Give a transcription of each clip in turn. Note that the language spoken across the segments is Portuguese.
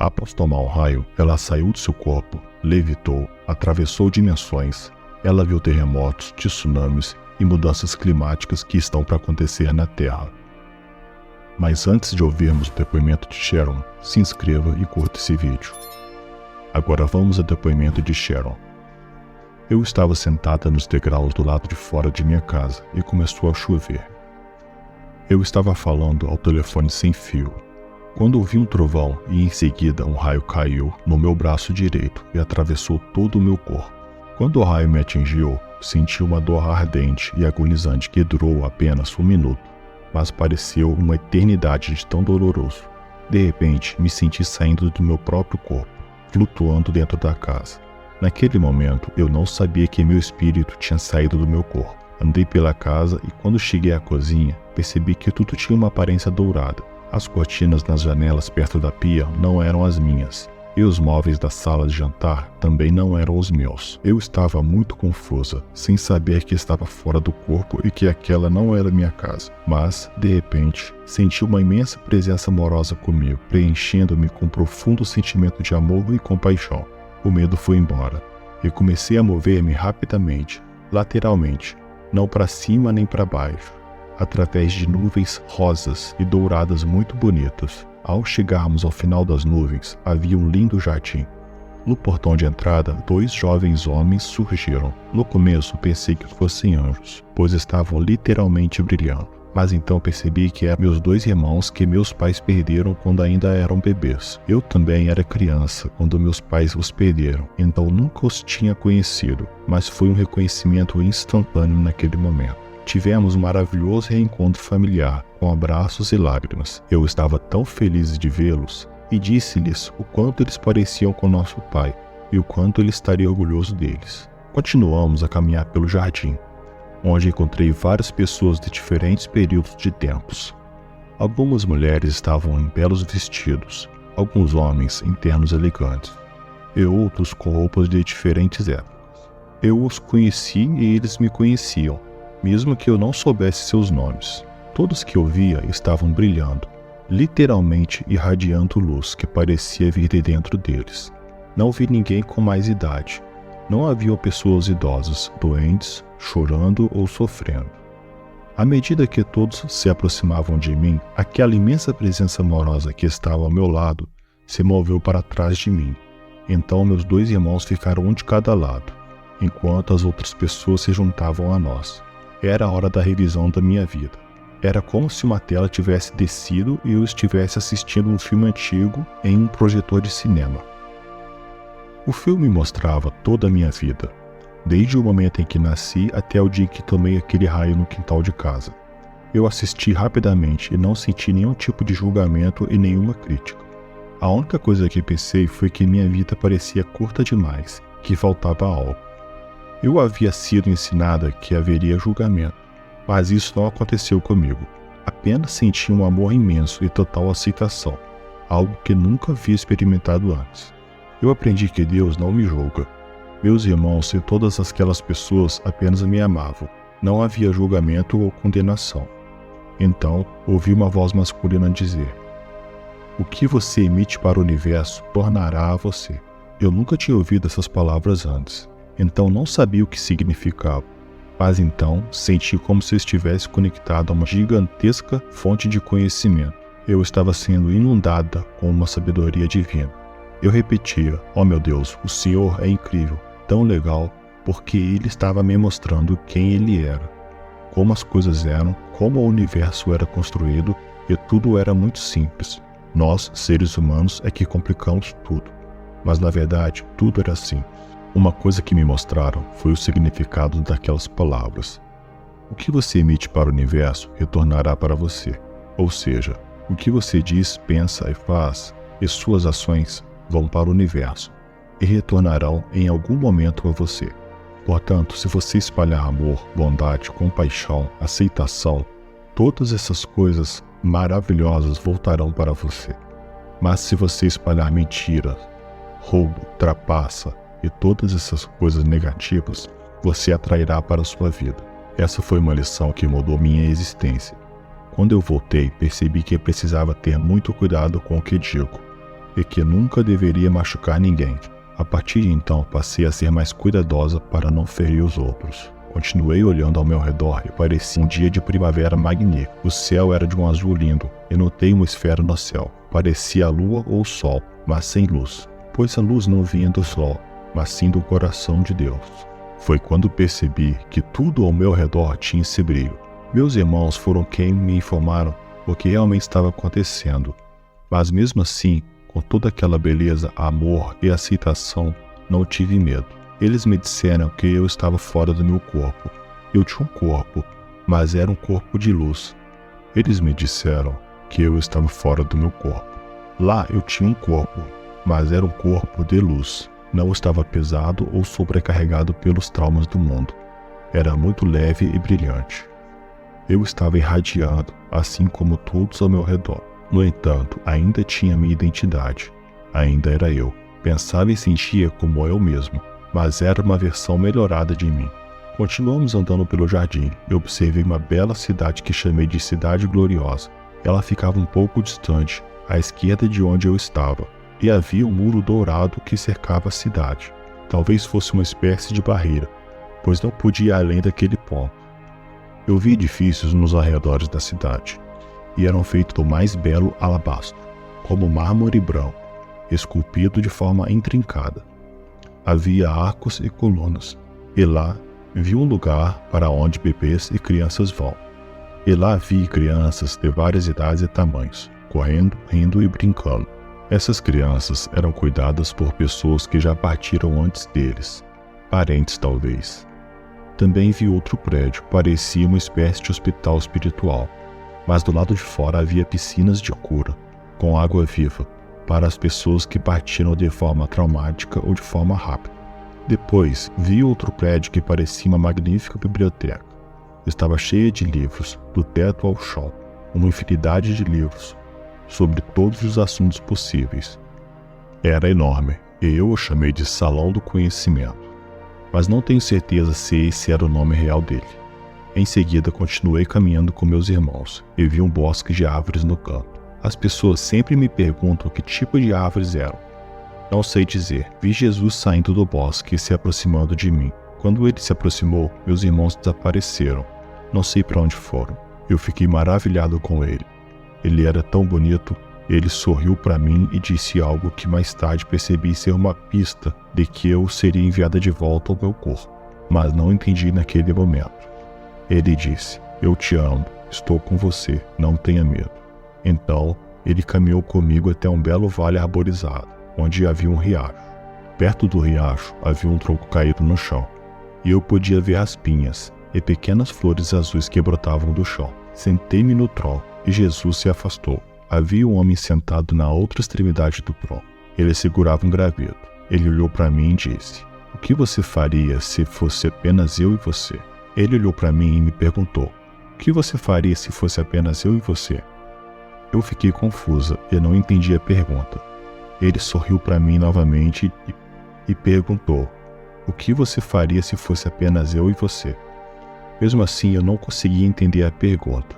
Após tomar o raio, ela saiu de seu corpo, levitou, atravessou dimensões. Ela viu terremotos, tsunamis e mudanças climáticas que estão para acontecer na Terra. Mas antes de ouvirmos o depoimento de Sharon, se inscreva e curta esse vídeo. Agora vamos ao depoimento de Sharon. Eu estava sentada nos degraus do lado de fora de minha casa e começou a chover. Eu estava falando ao telefone sem fio, quando ouvi um trovão e em seguida um raio caiu no meu braço direito e atravessou todo o meu corpo. Quando o raio me atingiu, senti uma dor ardente e agonizante que durou apenas um minuto, mas pareceu uma eternidade de tão doloroso. De repente, me senti saindo do meu próprio corpo, flutuando dentro da casa. Naquele momento, eu não sabia que meu espírito tinha saído do meu corpo. Andei pela casa e quando cheguei à cozinha, percebi que tudo tinha uma aparência dourada. As cortinas nas janelas perto da pia não eram as minhas, e os móveis da sala de jantar também não eram os meus. Eu estava muito confusa, sem saber que estava fora do corpo e que aquela não era minha casa. Mas, de repente, senti uma imensa presença amorosa comigo, preenchendo-me com um profundo sentimento de amor e compaixão. O medo foi embora, e comecei a mover-me rapidamente, lateralmente, não para cima nem para baixo, através de nuvens rosas e douradas muito bonitas. Ao chegarmos ao final das nuvens, havia um lindo jardim. No portão de entrada, 2 jovens homens surgiram. No começo pensei que fossem anjos, pois estavam literalmente brilhando. Mas então percebi que eram meus 2 irmãos que meus pais perderam quando ainda eram bebês. Eu também era criança quando meus pais os perderam, então nunca os tinha conhecido, mas foi um reconhecimento instantâneo naquele momento. Tivemos um maravilhoso reencontro familiar, com abraços e lágrimas. Eu estava tão feliz de vê-los e disse-lhes o quanto eles pareciam com nosso pai e o quanto ele estaria orgulhoso deles. Continuamos a caminhar pelo jardim, onde encontrei várias pessoas de diferentes períodos de tempos. Algumas mulheres estavam em belos vestidos, alguns homens em ternos elegantes, e outros com roupas de diferentes épocas. Eu os conheci e eles me conheciam, mesmo que eu não soubesse seus nomes. Todos que eu via estavam brilhando, literalmente irradiando luz que parecia vir de dentro deles. Não vi ninguém com mais idade. Não havia pessoas idosas, doentes, chorando ou sofrendo. À medida que todos se aproximavam de mim, aquela imensa presença amorosa que estava ao meu lado se moveu para trás de mim. Então meus 2 irmãos ficaram um de cada lado, enquanto as outras pessoas se juntavam a nós. Era a hora da revisão da minha vida. Era como se uma tela tivesse descido e eu estivesse assistindo um filme antigo em um projetor de cinema. O filme mostrava toda a minha vida, desde o momento em que nasci até o dia em que tomei aquele raio no quintal de casa. Eu assisti rapidamente e não senti nenhum tipo de julgamento e nenhuma crítica. A única coisa que pensei foi que minha vida parecia curta demais, que faltava algo. Eu havia sido ensinada que haveria julgamento, mas isso não aconteceu comigo. Apenas senti um amor imenso e total aceitação, algo que nunca havia experimentado antes. Eu aprendi que Deus não me julga. Meus irmãos e todas aquelas pessoas apenas me amavam. Não havia julgamento ou condenação. Então, ouvi uma voz masculina dizer: "O que você emite para o universo tornará a você." Eu nunca tinha ouvido essas palavras antes, então não sabia o que significava. Mas então senti como se eu estivesse conectado a uma gigantesca fonte de conhecimento. Eu estava sendo inundada com uma sabedoria divina. Eu repetia: "Oh meu Deus, o Senhor é incrível, tão legal", porque Ele estava me mostrando quem Ele era, como as coisas eram, como o universo era construído, e tudo era muito simples. Nós, seres humanos, é que complicamos tudo, mas na verdade tudo era simples. Uma coisa que me mostraram foi o significado daquelas palavras. O que você emite para o universo retornará para você. Ou seja, o que você diz, pensa e faz, e suas ações vão para o universo e retornarão em algum momento a você. Portanto, se você espalhar amor, bondade, compaixão, aceitação, todas essas coisas maravilhosas voltarão para você. Mas se você espalhar mentiras, roubo, trapaça e todas essas coisas negativas, você atrairá para a sua vida. Essa foi uma lição que mudou minha existência. Quando eu voltei, percebi que eu precisava ter muito cuidado com o que digo. e que nunca deveria machucar ninguém. A partir de então, passei a ser mais cuidadosa para não ferir os outros. Continuei olhando ao meu redor e parecia um dia de primavera magnífico. O céu era de um azul lindo e notei uma esfera no céu. Parecia a lua ou o sol, mas sem luz, pois a luz não vinha do sol, mas sim do coração de Deus. Foi quando percebi que tudo ao meu redor tinha esse brilho. Meus irmãos foram quem me informaram o que realmente estava acontecendo. Mas mesmo assim, com toda aquela beleza, amor e aceitação, não tive medo. Eles me disseram que eu estava fora do meu corpo. Eu tinha um corpo, mas era um corpo de luz. Eles me disseram que eu estava fora do meu corpo. Lá eu tinha um corpo, mas era um corpo de luz. Não estava pesado ou sobrecarregado pelos traumas do mundo. Era muito leve e brilhante. Eu estava irradiando, assim como todos ao meu redor. No entanto, ainda tinha minha identidade. Ainda era eu. Pensava e sentia como eu mesmo, mas era uma versão melhorada de mim. Continuamos andando pelo jardim e observei uma bela cidade que chamei de Cidade Gloriosa. Ela ficava um pouco distante, à esquerda de onde eu estava, e havia um muro dourado que cercava a cidade. Talvez fosse uma espécie de barreira, pois não podia ir além daquele ponto. Eu vi edifícios nos arredores da cidade, e eram feitos do mais belo alabastro, como mármore branco, esculpido de forma intrincada. Havia arcos e colunas, e lá vi um lugar para onde bebês e crianças vão. E lá vi crianças de várias idades e tamanhos, correndo, rindo e brincando. Essas crianças eram cuidadas por pessoas que já partiram antes deles, parentes talvez. Também vi outro prédio, parecia uma espécie de hospital espiritual, mas do lado de fora havia piscinas de cura, com água viva, para as pessoas que partiram de forma traumática ou de forma rápida. Depois, vi outro prédio que parecia uma magnífica biblioteca. Estava cheia de livros, do teto ao chão, uma infinidade de livros, sobre todos os assuntos possíveis. Era enorme, e eu o chamei de Salão do Conhecimento, mas não tenho certeza se esse era o nome real dele. Em seguida, continuei caminhando com meus irmãos, e vi um bosque de árvores no canto. As pessoas sempre me perguntam que tipo de árvores eram. Não sei dizer. Vi Jesus saindo do bosque e se aproximando de mim. Quando ele se aproximou, meus irmãos desapareceram. Não sei para onde foram. Eu fiquei maravilhado com ele. Ele era tão bonito. Ele sorriu para mim e disse algo que mais tarde percebi ser uma pista de que eu seria enviada de volta ao meu corpo, mas não entendi naquele momento. Ele disse: "Eu te amo, estou com você, não tenha medo." Então, ele caminhou comigo até um belo vale arborizado, onde havia um riacho. Perto do riacho havia um tronco caído no chão, e eu podia ver raspinhas e pequenas flores azuis que brotavam do chão. Sentei-me no tronco e Jesus se afastou. Havia um homem sentado na outra extremidade do tronco. Ele segurava um graveto. Ele olhou para mim e disse: "O que você faria se fosse apenas eu e você?" Ele olhou para mim e me perguntou: "O que você faria se fosse apenas eu e você?" Eu fiquei confusa e não entendi a pergunta. Ele sorriu para mim novamente e perguntou: "O que você faria se fosse apenas eu e você?" Mesmo assim, eu não conseguia entender a pergunta.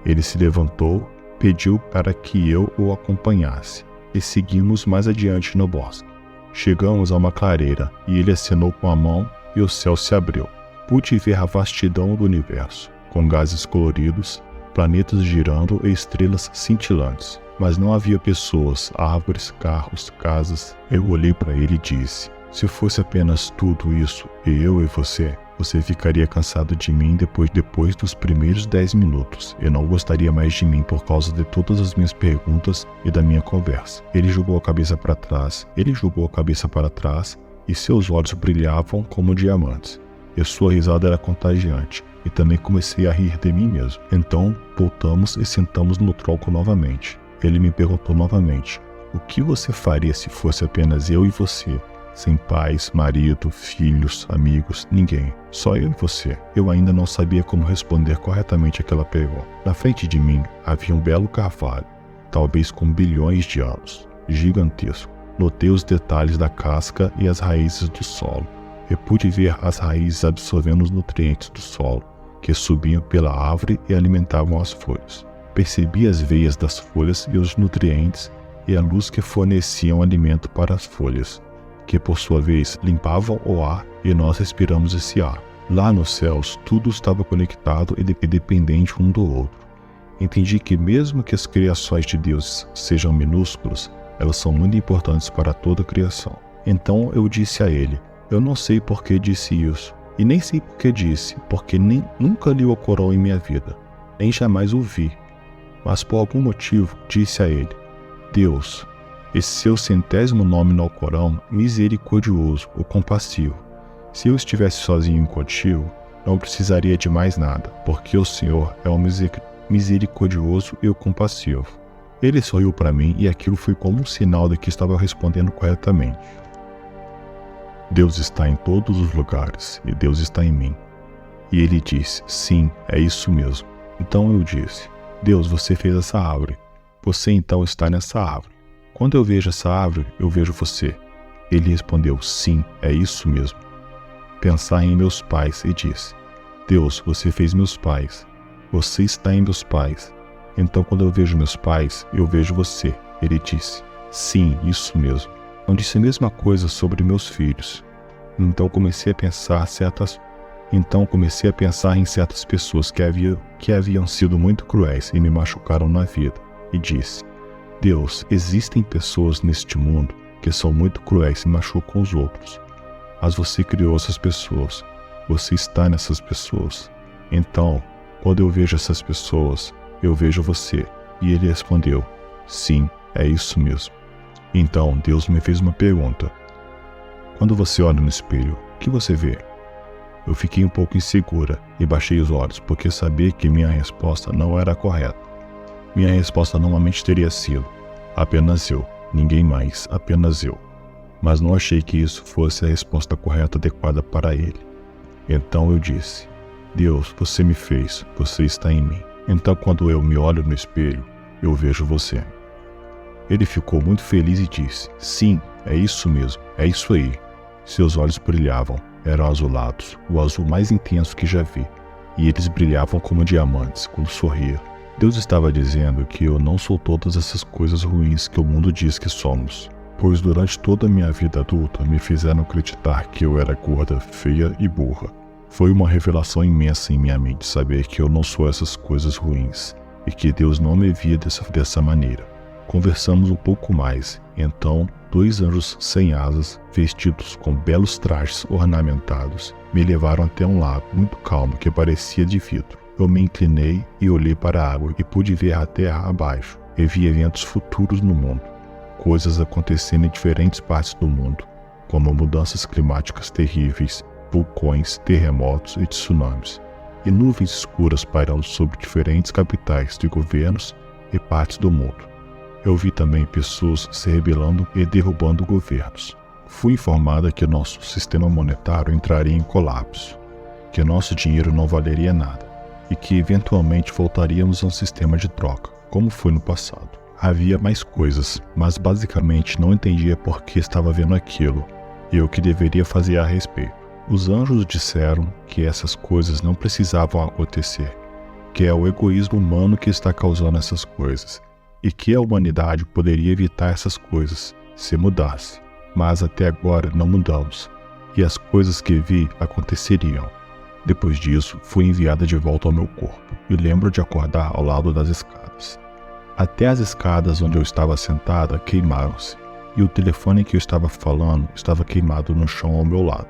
Ele se levantou, pediu para que eu o acompanhasse e seguimos mais adiante no bosque. Chegamos a uma clareira e ele acenou com a mão e o céu se abriu. Pude ver a vastidão do universo, com gases coloridos, planetas girando e estrelas cintilantes. Mas não havia pessoas, árvores, carros, casas. Eu olhei para ele e disse: "Se fosse apenas tudo isso e eu e você ficaria cansado de mim depois dos primeiros 10 minutos e não gostaria mais de mim por causa de todas as minhas perguntas e da minha conversa." Ele jogou a cabeça para trás e seus olhos brilhavam como diamantes. E sua risada era contagiante, e também comecei a rir de mim mesmo. Então, voltamos e sentamos no tronco novamente. Ele me perguntou novamente: "O que você faria se fosse apenas eu e você? Sem pais, marido, filhos, amigos, ninguém. Só eu e você." Eu ainda não sabia como responder corretamente aquela pergunta. Na frente de mim havia um belo carvalho, talvez com bilhões de anos, gigantesco. Notei os detalhes da casca e as raízes do solo. Eu pude ver as raízes absorvendo os nutrientes do solo, que subiam pela árvore e alimentavam as folhas. Percebi as veias das folhas e os nutrientes e a luz que forneciam alimento para as folhas, que por sua vez limpavam o ar e nós respiramos esse ar. Lá nos céus, tudo estava conectado e dependente um do outro. Entendi que mesmo que as criações de Deus sejam minúsculas, elas são muito importantes para toda a criação. Então eu disse a ele: eu não sei por que disse isso, e nem sei por que disse, porque nunca li o Corão em minha vida, nem jamais o vi. Mas por algum motivo disse a ele: Deus, esse seu 100º nome no Alcorão, misericordioso ou compassivo. Se eu estivesse sozinho contigo, não precisaria de mais nada, porque o Senhor é o misericordioso e o compassivo. Ele sorriu para mim e aquilo foi como um sinal de que estava respondendo corretamente. Deus está em todos os lugares e Deus está em mim. E ele disse: sim, é isso mesmo. Então eu disse: Deus, você fez essa árvore. Você então está nessa árvore. Quando eu vejo essa árvore, eu vejo você. Ele respondeu: sim, é isso mesmo. Pensar em meus pais e disse: Deus, você fez meus pais. Você está em meus pais. Então quando eu vejo meus pais, eu vejo você. Ele disse: sim, isso mesmo. Não disse a mesma coisa sobre meus filhos. Então comecei a pensar em certas pessoas que haviam sido muito cruéis e me machucaram na vida. E disse: Deus, existem pessoas neste mundo que são muito cruéis e machucam os outros. Mas você criou essas pessoas. Você está nessas pessoas. Então, quando eu vejo essas pessoas, eu vejo você. E ele respondeu: sim, é isso mesmo. Então Deus me fez uma pergunta: quando você olha no espelho, o que você vê? Eu fiquei um pouco insegura e baixei os olhos, porque sabia que minha resposta não era correta. Minha resposta normalmente teria sido: apenas eu, ninguém mais, apenas eu. Mas não achei que isso fosse a resposta correta adequada para ele. Então eu disse: Deus, você me fez, você está em mim. Então quando eu me olho no espelho, eu vejo você. Ele ficou muito feliz e disse: sim, é isso mesmo, é isso aí. Seus olhos brilhavam, eram azulados, o azul mais intenso que já vi, e eles brilhavam como diamantes quando sorria. Deus estava dizendo que eu não sou todas essas coisas ruins que o mundo diz que somos, pois durante toda a minha vida adulta me fizeram acreditar que eu era gorda, feia e burra. Foi uma revelação imensa em minha mente saber que eu não sou essas coisas ruins e que Deus não me via dessa maneira. Conversamos um pouco mais, então 2 anjos sem asas, vestidos com belos trajes ornamentados, me levaram até um lago muito calmo que parecia de vidro. Eu me inclinei e olhei para a água e pude ver a terra abaixo e vi eventos futuros no mundo, coisas acontecendo em diferentes partes do mundo, como mudanças climáticas terríveis, vulcões, terremotos e tsunamis, e nuvens escuras pairando sobre diferentes capitais de governos e partes do mundo. Eu vi também pessoas se rebelando e derrubando governos. Fui informada que nosso sistema monetário entraria em colapso, que nosso dinheiro não valeria nada e que eventualmente voltaríamos a um sistema de troca, como foi no passado. Havia mais coisas, mas basicamente não entendia por que estava vendo aquilo e o que deveria fazer a respeito. Os anjos disseram que essas coisas não precisavam acontecer, que é o egoísmo humano que está causando essas coisas, e que a humanidade poderia evitar essas coisas se mudasse. Mas até agora não mudamos, e as coisas que vi aconteceriam. Depois disso, fui enviada de volta ao meu corpo, e lembro de acordar ao lado das escadas. Até as escadas onde eu estava sentada queimaram-se, e o telefone que eu estava falando estava queimado no chão ao meu lado.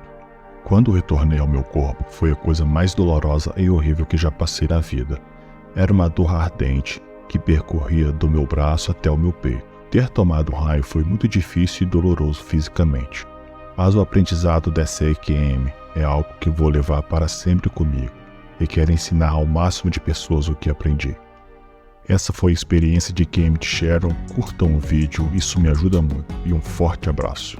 Quando retornei ao meu corpo, foi a coisa mais dolorosa e horrível que já passei na vida. Era uma dor ardente, que percorria do meu braço até o meu peito. Ter tomado um raio foi muito difícil e doloroso fisicamente, mas o aprendizado dessa EQM é algo que vou levar para sempre comigo e quero ensinar ao máximo de pessoas o que aprendi. Essa foi a experiência de EQM de Sharon. Curtam o vídeo, isso me ajuda muito, e um forte abraço.